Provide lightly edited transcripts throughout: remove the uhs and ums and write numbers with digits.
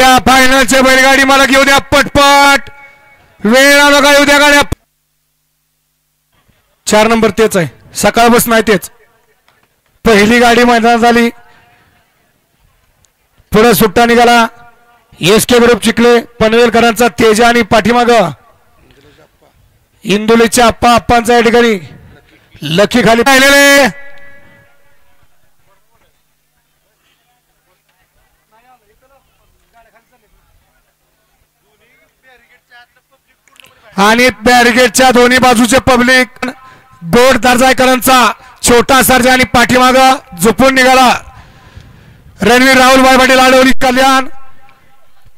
या फायनलच्या बैलगाडी मला घेऊ द्या पटपट, वेळ आला का येऊ द्या गाड्या. 4 नंबर तेच आहे, सकाळपासून नाही तेच. पहिली गाडी मैदानात झाली, पुढे सुट्टा निघाला एसके ग्रुप चिखले पनवेलकरांचा तेजा आणि पाठीमाग इंदुलीच्या आप्पांचा या ठिकाणी लकी खाली पाहिलेले. आणि बॅरिगेटच्या दोन्ही बाजूचे पब्लिक. गोड दर्जाकरांचा छोटा सर्जा आणि पाठीमाग झुपून निघाला रणवीर राहुलभाई पाटील आडवली कल्याण.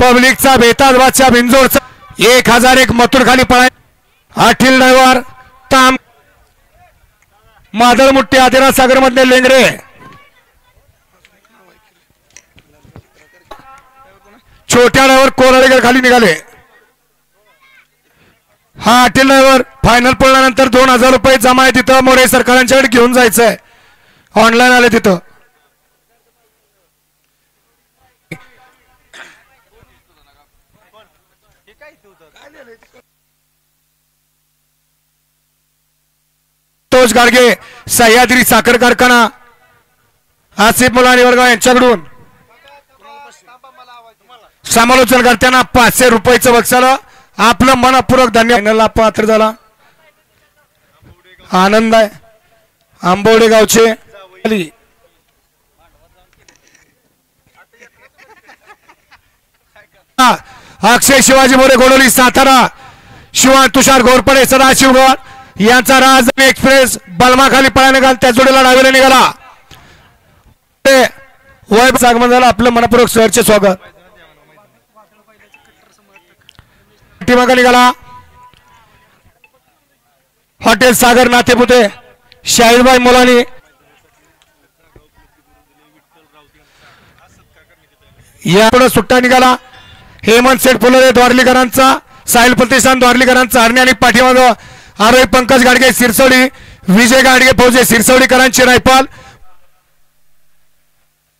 पब्लिकचा बेताज बादशाह बिंजोरचा 1001 मथुर खाली पळाय. अठील ड्रायव्हर ताम मादळ मुट्टी आदिरा सागर मधले लेंगरे. छोट्या ड्रायव्हर कोराळेकर खाली निघाले. हा अठील ड्रायव्हर फायनल पडल्यानंतर 2000 रुपये जमा आहे तिथं. मोरे सरकारांच्याकडे घेऊन जायचंय, ऑनलाईन आले तिथं. तोच गाडगे सह्याद्री साखर कारखाना आसिफ मुलानी वर्ग यांच्याकडून समालोचन करताना 500 रुपयाचं बक्षाला आपलं मनपूर्वक धन्यवाद. पात्र झाला, आनंद आहे. आंबवडे गावचे अक्षय शिवाजी मोरे गोडोली सातारा. शिवान तुषार घोरपडे सदाशिवगड यांचा राजधानी एक्सप्रेस बलमा खाली पळा निघाल, त्या जोडीला डावीला निघाला. वैभव आगमन झालं, आपलं मनपूर्वक सहर्ष स्वागत. निघाला हॉटेल सागर नातेपुते शाहीरबाई मुलानी. यापुढे सुट्टा निघाला हेमंत सेठ फुलोरे द्वारलीकरांचा, साहिल प्रतिष्ठान द्वारलीकरांचा हरणे आणि पाठीमाग आरोही पंकज गाडगे सिरसोडी, विजय गाडगे फौजे सिरसोडीकरांची रायफल.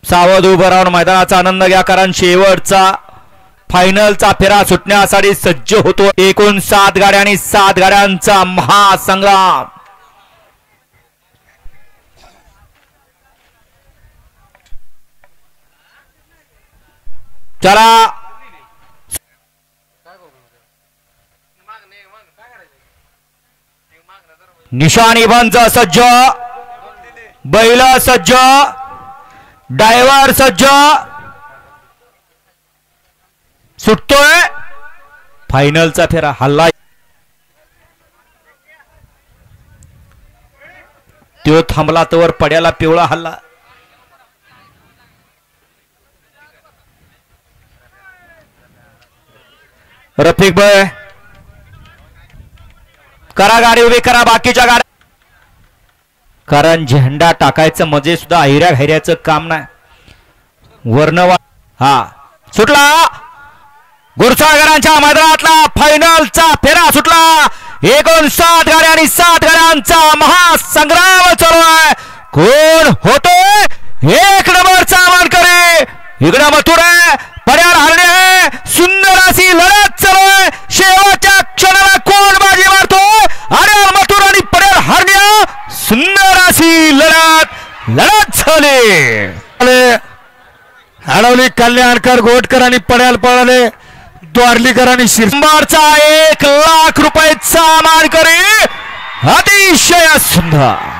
सावध उभं राहून मैदानाचा आनंद घ्या, कारण शेवटचा फायनलचा फेरा सुटण्यासाठी सज्ज होतो. एकूण 7 गाड्या आणि 7 गाड्यांचा महासंग्राम. चला निशाणी बंच सज्ज, बैल सज्ज, ड्रायव्हर सज्ज. सुटतोय फायनलचा फेरा. हल्ला तो थांबला तोवर पड्याला पिवळा हल्ला. रफिक भाई करा गाडी उभी करा, बाकीच्या गाड्या, कारण झेंडा टाकायचं म्हणजे सुद्धा हिऱ्या घैऱ्याचं काम नाही. वर्णवा हा सुटला. गुरसागरांच्या मैदानातला फायनलचा फेरा सुटला. एकूण 7 गाड्या आणि 7 गाड्यांचा महासंग्राम चालू आहे. कोण होतोय 1 नंबरचा मानकरी? इकडे मथुर आहे, पर्यार हरणे आहे. सुंदर अशी लढत चालू आहे. शेवटच्या क्षणाला कोण बाजी मारतोय? अरे मथुर आणि पर्यार हरणे. सुंदर अशी लढत झाली. हडवली कल्याणकर घोटकर आणि पर्याल पळाले द्वारलीकर आणि शिरंबारचा 1 लाख रुपयाचा मानकरी. अतिशय सुंदर.